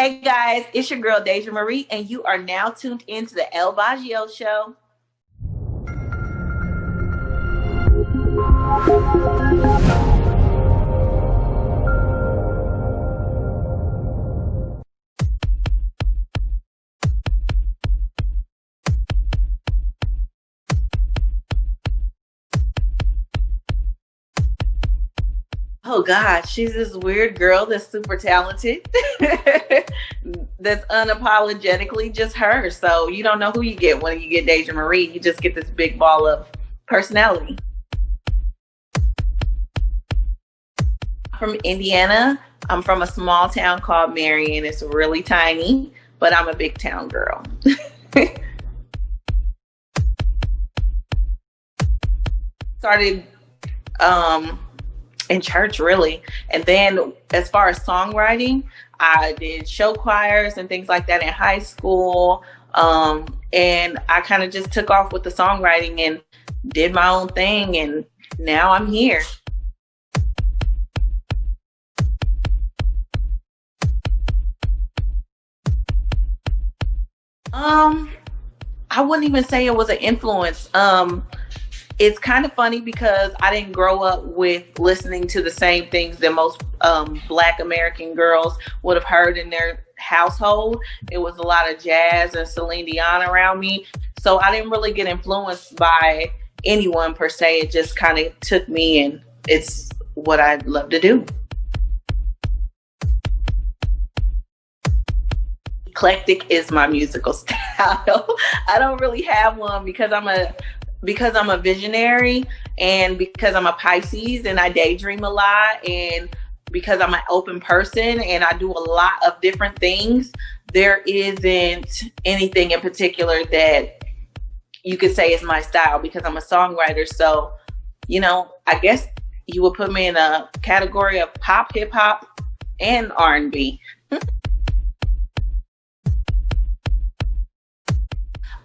Hey guys, it's your girl Daja Marie, and you are now tuned into the Baggio ShoW. Oh God, she's this weird girl that's super talented, that's unapologetically just her. So you don't know who you get when you get Daja Marie. You just get this big ball of personality. From Indiana. I'm from a small town called Marion. It's really tiny, but I'm a big town girl. Started in church, really. And then as far as songwriting, I did show choirs and things like that in high school. And I kind of just took off with the songwriting and did my own thing. And now I'm here. I wouldn't even say it was an influence. It's kind of funny because I didn't grow up with listening to the same things that most Black American girls would have heard in their household. It was a lot of jazz and Celine Dion around me. So I didn't really get influenced by anyone per se. It just kind of took me, and it's what I love to do. Eclectic is my musical style. I don't really have one because I'm a visionary, and because I'm a Pisces and I daydream a lot, and because I'm an open person and I do a lot of different things. There isn't anything in particular that you could say is my style because I'm a songwriter. So, I guess you would put me in a category of pop, hip hop, and R&B.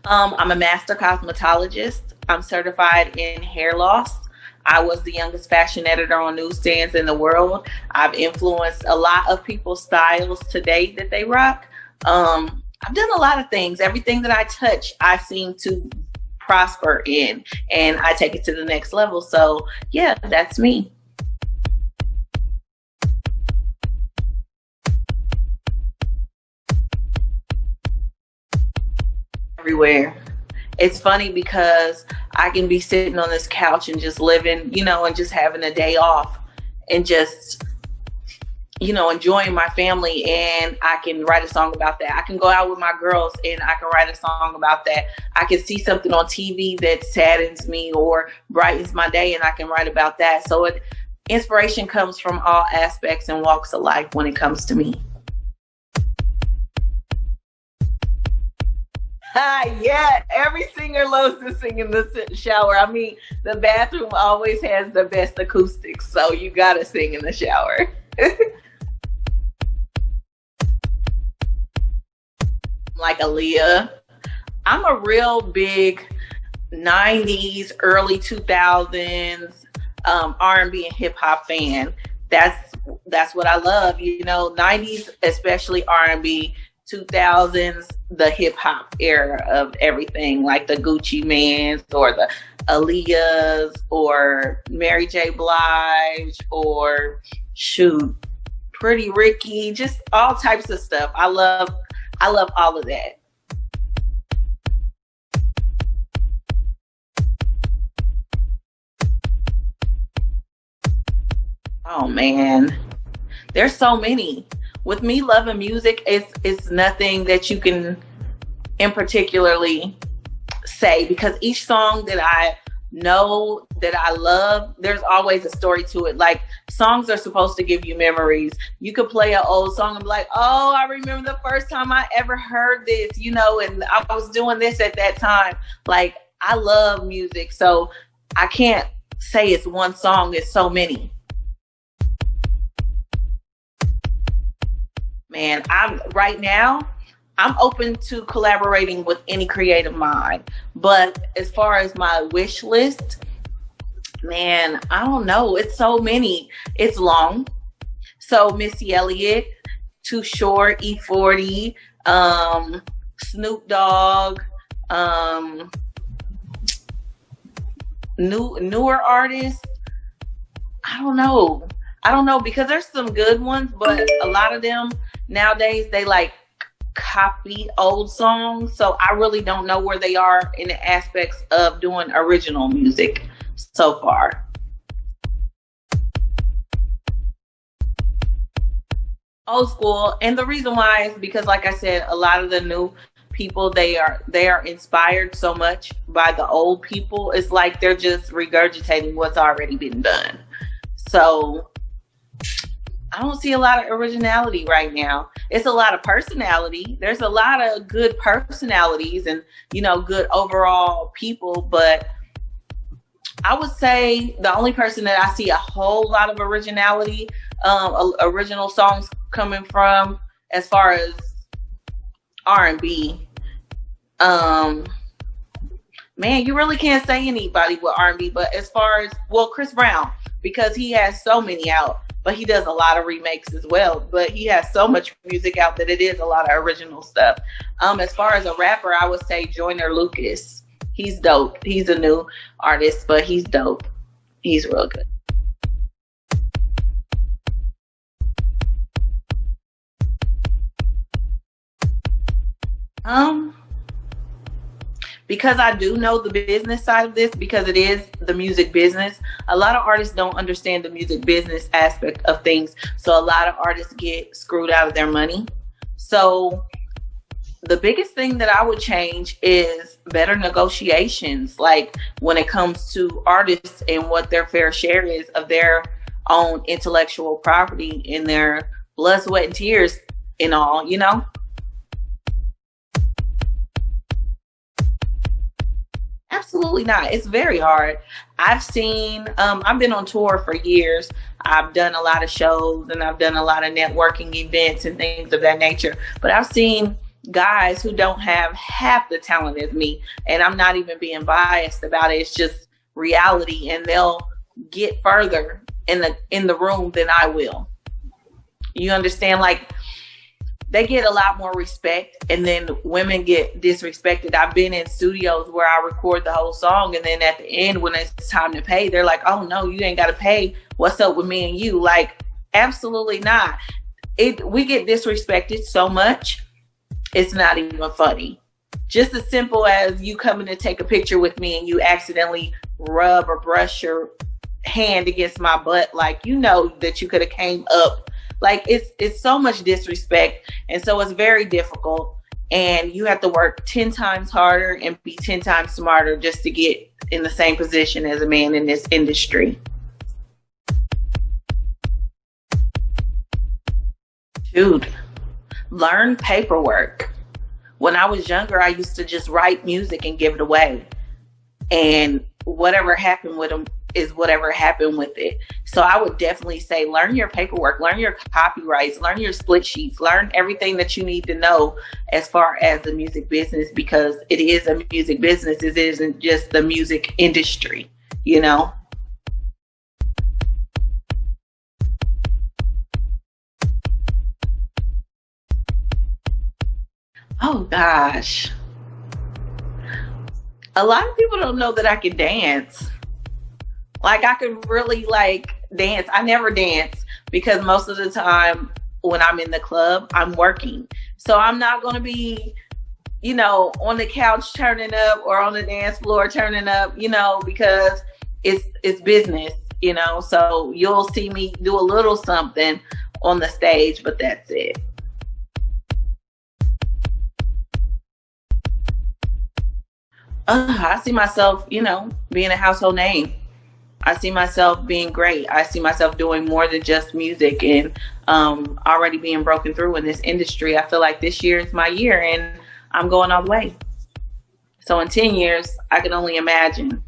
I'm a master cosmetologist. I'm certified in hair loss. I was the youngest fashion editor on newsstands in the world. I've influenced a lot of people's styles today that they rock. I've done a lot of things. Everything that I touch, I seem to prosper in, and I take it to the next level. So yeah, that's me. Everywhere. It's funny because I can be sitting on this couch and just living, and just having a day off and just, enjoying my family, and I can write a song about that. I can go out with my girls and I can write a song about that. I can see something on TV that saddens me or brightens my day, and I can write about that. So inspiration comes from all aspects and walks of life when it comes to me. Yeah, every singer loves to sing in the shower. I mean, the bathroom always has the best acoustics, so you gotta sing in the shower. Like Aaliyah. I'm a real big 90s, early 2000s R&B and hip hop fan. That's what I love. 90s, especially R&B. 2000s, the hip hop era of everything, like the Gucci Manes or the Aaliyahs or Mary J. Blige or Pretty Ricky, just all types of stuff. I love all of that. Oh man, there's so many. With me loving music, it's nothing that you can in particularly say, because each song that I know that I love, there's always a story to it. Like, songs are supposed to give you memories. You could play an old song and be like, oh, I remember the first time I ever heard this, and I was doing this at that time. Like, I love music, so I can't say it's one song, it's so many. Man, right now, I'm open to collaborating with any creative mind. But as far as my wish list, man, I don't know. It's so many. It's long. So Missy Elliott, Too Short, E40, Snoop Dogg, newer artists. I don't know. Because there's some good ones, but a lot of them nowadays they like copy old songs. So I really don't know where they are in the aspects of doing original music so far. Old school, and the reason why is because, like I said, a lot of the new people, they are inspired so much by the old people. It's like they're just regurgitating what's already been done. So I don't see a lot of originality right now. It's a lot of personality. There's a lot of good personalities and, good overall people, but I would say the only person that I see a whole lot of originality, original songs coming from, as far as R&B, man, you really can't say anybody with R&B, but as far as, Chris Brown, because he has so many out, but he does a lot of remakes as well, but he has so much music out that it is a lot of original stuff. As far as a rapper, I would say Joyner Lucas. He's dope. He's a new artist, but he's dope. He's real good. Because I do know the business side of this, because it is the music business. A lot of artists don't understand the music business aspect of things. So a lot of artists get screwed out of their money. So the biggest thing that I would change is better negotiations. Like when it comes to artists and what their fair share is of their own intellectual property and their blood, sweat, and tears and all, Absolutely not. It's very hard. I've been on tour for years. I've done a lot of shows and I've done a lot of networking events and things of that nature. But I've seen guys who don't have half the talent as me. And I'm not even being biased about it. It's just reality. And they'll get further in the room than I will. You understand? Like, they get a lot more respect, and then women get disrespected. I've been in studios where I record the whole song, and then at the end, when it's time to pay, they're like, "Oh no, you ain't got to pay. What's up with me and you?" Like, absolutely not. We get disrespected so much, it's not even funny. Just as simple as you coming to take a picture with me and you accidentally rub or brush your hand against my butt, like, that you could have came up. Like, it's so much disrespect. And so it's very difficult. And you have to work 10 times harder and be 10 times smarter just to get in the same position as a man in this industry. Dude, learn paperwork. When I was younger, I used to just write music and give it away. And whatever happened with them is whatever happened with it. So I would definitely say learn your paperwork, learn your copyrights, learn your split sheets, learn everything that you need to know as far as the music business, because it is a music business. It isn't just the music industry, Oh gosh. A lot of people don't know that I can dance. Like, I could really dance. I never dance because most of the time when I'm in the club, I'm working. So I'm not going to be, on the couch turning up or on the dance floor turning up, because it's business, So you'll see me do a little something on the stage, but that's it. I see myself, being a household name. I see myself being great. I see myself doing more than just music and already being broken through in this industry. I feel like this year is my year and I'm going all the way. So in 10 years, I can only imagine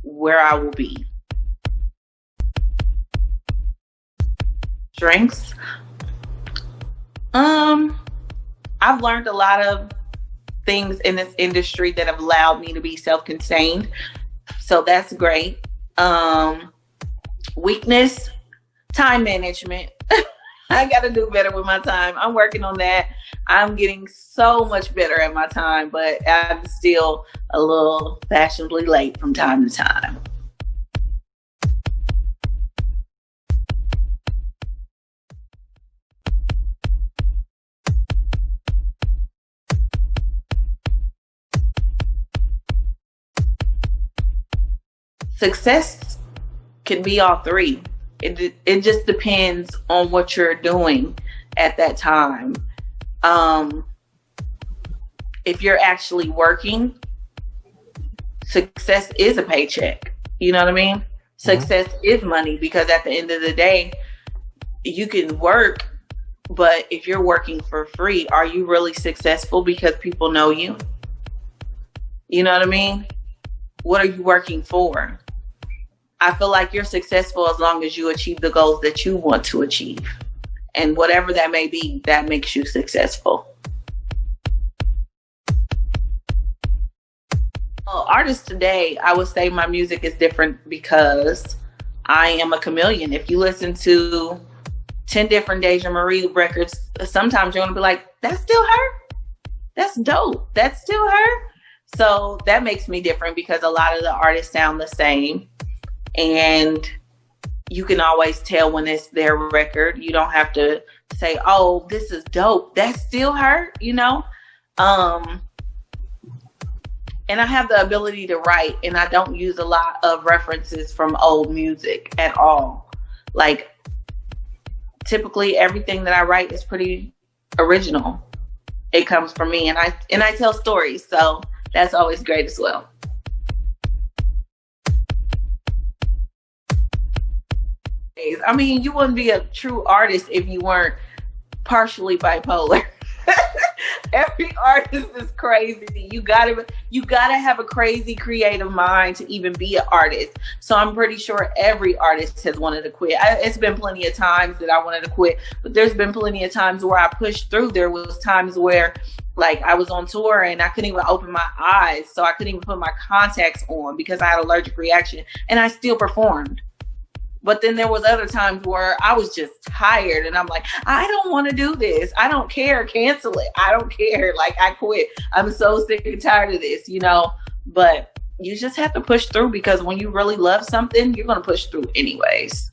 where I will be. Strengths. I've learned a lot of things in this industry that have allowed me to be self-contained. So that's great. Weakness, time management. I got to do better with my time. I'm working on that. I'm getting so much better at my time, but I'm still a little fashionably late from time to time. Success can be all three. It just depends on what you're doing at that time. If you're actually working, success is a paycheck. You know what I mean? Mm-hmm. Success is money, because at the end of the day, you can work, but if you're working for free, are you really successful because people know you? You know what I mean? What are you working for? I feel like you're successful as long as you achieve the goals that you want to achieve. And whatever that may be, that makes you successful. Well, artists today, I would say my music is different because I am a chameleon. If you listen to 10 different Daja Marie records, sometimes you're going to be like, that's still her? That's dope. That's still her? So that makes me different, because a lot of the artists sound the same. And you can always tell when it's their record. You don't have to say, oh, this is dope. That's still her, you know? And I have the ability to write, and I don't use a lot of references from old music at all. Like, typically everything that I write is pretty original. It comes from me, and I tell stories, so that's always great as well. I mean, you wouldn't be a true artist if you weren't partially bipolar. Every artist is crazy. You gotta have a crazy creative mind to even be an artist. So I'm pretty sure every artist has wanted to quit. It's been plenty of times that I wanted to quit, but there's been plenty of times where I pushed through. There was times where, like, I was on tour and I couldn't even open my eyes, so I couldn't even put my contacts on because I had an allergic reaction, and I still performed. But then there was other times where I was just tired and I'm like, I don't want to do this. I don't care. Cancel it. I don't care. Like, I quit. I'm so sick and tired of this, you know. But you just have to push through, because when you really love something, you're going to push through anyways.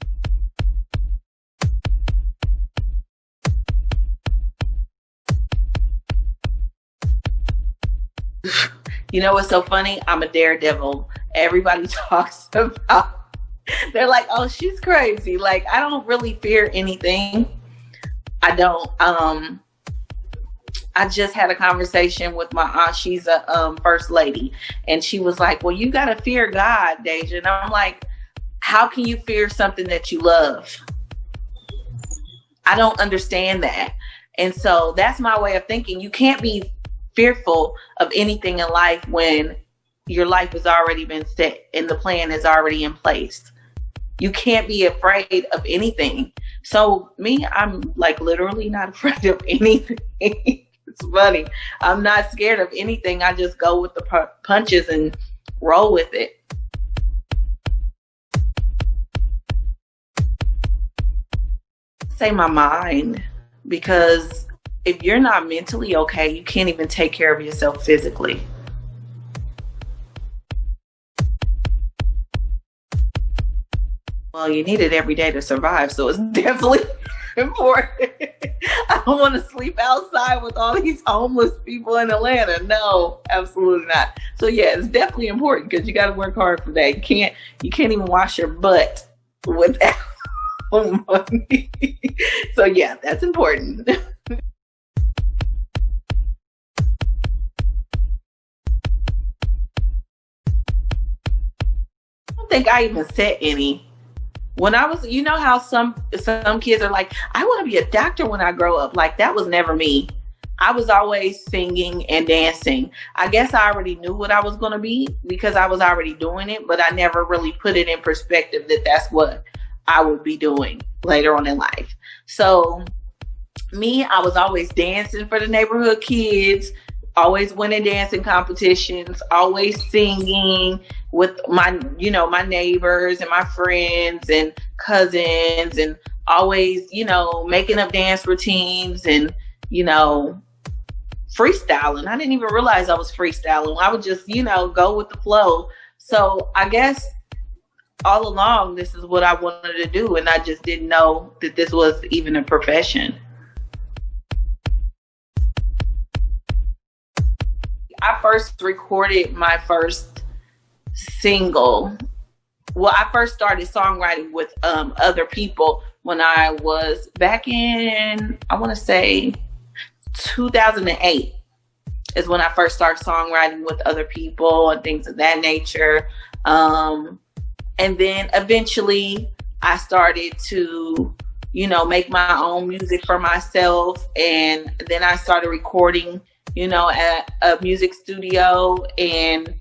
You know what's so funny? I'm a daredevil. Everybody talks about, they're like, oh, she's crazy. Like, I don't really fear anything. I don't. I just had a conversation with my aunt. She's a first lady. And she was like, well, you got to fear God, Daja. And I'm like, how can you fear something that you love? I don't understand that. And so that's my way of thinking. You can't be fearful of anything in life when your life has already been set and the plan is already in place. You can't be afraid of anything. So me, I'm like literally not afraid of anything. It's funny. I'm not scared of anything. I just go with the punches and roll with it. Say my mind, because if you're not mentally okay, you can't even take care of yourself physically. Well, you need it every day to survive, so it's definitely important. I don't want to sleep outside with all these homeless people in Atlanta. No, absolutely not. So yeah, it's definitely important, because you got to work hard for that. You can't even wash your butt without money. So yeah, that's important. I don't think I even set any. When I was, you know how some kids are like, I want to be a doctor when I grow up. Like, that was never me. I was always singing and dancing. I guess I already knew what I was going to be because I was already doing it, but I never really put it in perspective that that's what I would be doing later on in life. So me, I was always dancing for the neighborhood kids, always winning dancing competitions, always singing with my, my neighbors and my friends and cousins, and always, making up dance routines and, freestyling. I didn't even realize I was freestyling. I would just, go with the flow. So I guess all along, this is what I wanted to do. And I just didn't know that this was even a profession. I first recorded my first single. Well, I first started songwriting with other people when I was back in, I want to say 2008 is when I first started songwriting with other people and things of that nature. And then eventually I started to, make my own music for myself. And then I started recording, at a music studio, and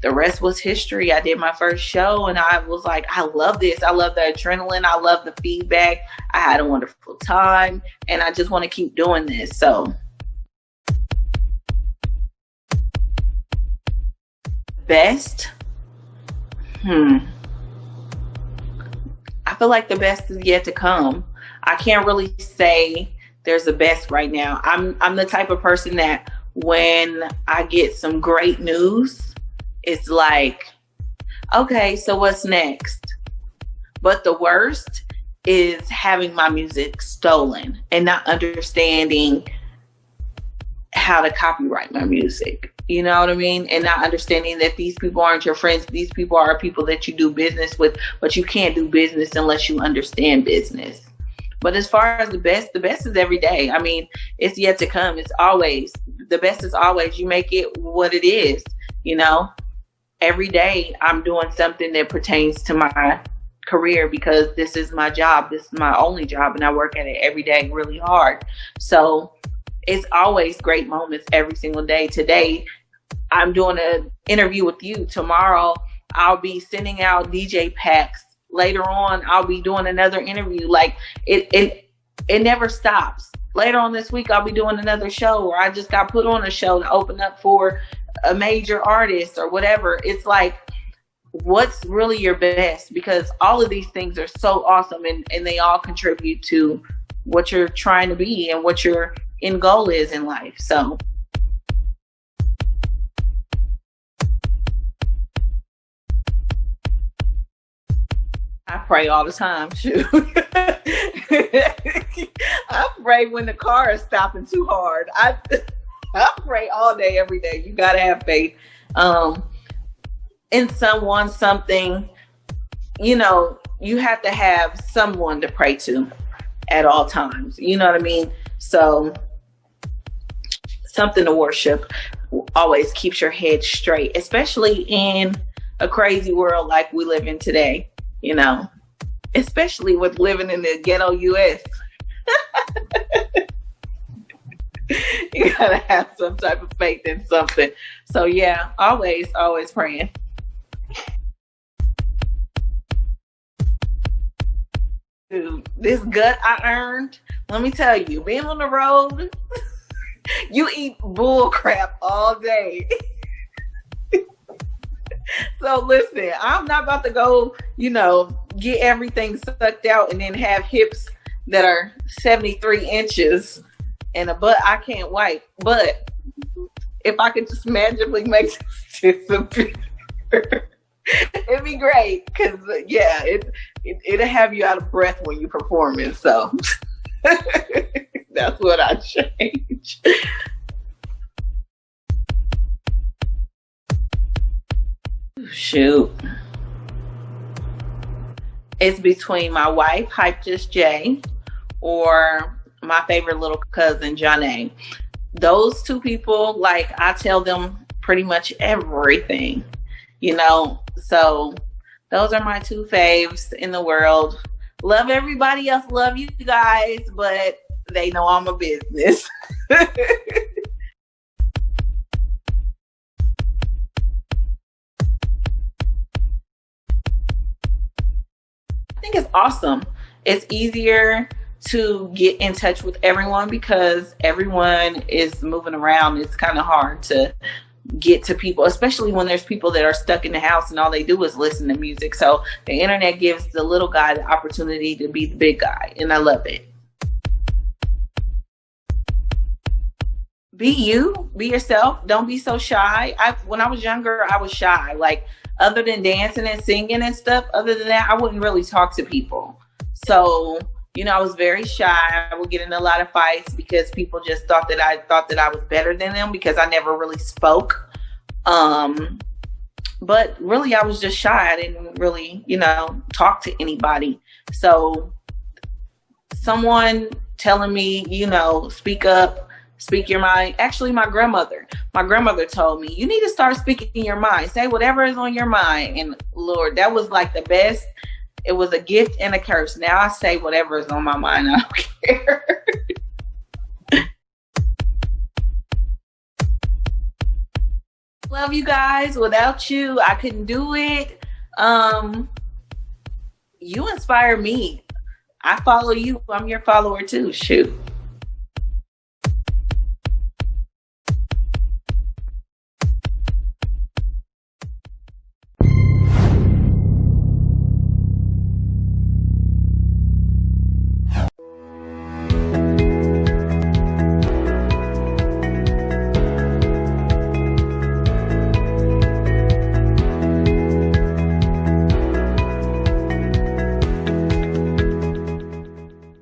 the rest was history. I did my first show and I was like, I love this. I love the adrenaline. I love the feedback. I had a wonderful time and I just want to keep doing this. So best, I feel like the best is yet to come. I can't really say there's a best right now. I'm the type of person that when I get some great news, it's like, okay, so what's next? But the worst is having my music stolen and not understanding how to copyright my music. You know what I mean? And not understanding that these people aren't your friends. These people are people that you do business with, but you can't do business unless you understand business. But as far as the best is every day. I mean, it's yet to come. It's always, the best is always, you make it what it is, Every day I'm doing something that pertains to my career because this is my job. This is my only job and I work at it every day really hard. So it's always great moments every single day. Today, I'm doing an interview with you. Tomorrow, I'll be sending out DJ packs. Later on, I'll be doing another interview. Like it never stops. Later on this week, I'll be doing another show, or I just got put on a show to open up for a major artist or whatever. It's like, what's really your best? Because all of these things are so awesome and they all contribute to what you're trying to be and what your end goal is in life. So I pray all the time. Shoot. I pray when the car is stopping too hard. I pray all day, every day. You gotta have faith in someone, something. You have to have someone to pray to at all times. You know what I mean? So something to worship always keeps your head straight, especially in a crazy world like we live in today. Especially with living in the ghetto US. You gotta have some type of faith in something. So yeah, always praying. Dude, this gut I earned, let me tell you, being on the road, you eat bull crap all day. So listen, I'm not about to go, get everything sucked out and then have hips that are 73 inches and a butt I can't wipe. But if I could just magically make this disappear, it'd be great. Because, yeah, it'll have you out of breath when you're performing. So that's what I change. Shoot. It's between my wife, HipHop, or my favorite little cousin, Janae. Those two people, like, I tell them pretty much everything, So those are my two faves in the world. Love everybody else. Love you guys, but they know I'm a business. I think it's awesome. It's easier to get in touch with everyone because everyone is moving around. It's kind of hard to get to people, especially when there's people that are stuck in the house and all they do is listen to music. So the internet gives the little guy the opportunity to be the big guy, and I love it. Be you, be yourself. Don't be so shy. When I was younger, I was shy. Like, other than dancing and singing and stuff, other than that, I wouldn't really talk to people. So, I was very shy. I would get in a lot of fights because people just thought that I was better than them because I never really spoke. But really, I was just shy. I didn't really, talk to anybody. So someone telling me, speak up, speak your mind. Actually, my grandmother told me, you need to start speaking your mind. Say whatever is on your mind. And Lord, that was like the best. It was a gift and a curse. Now I say whatever is on my mind. I don't care. Love you guys. Without you, I couldn't do it. You inspire me. I follow you. I'm your follower too. Shoot.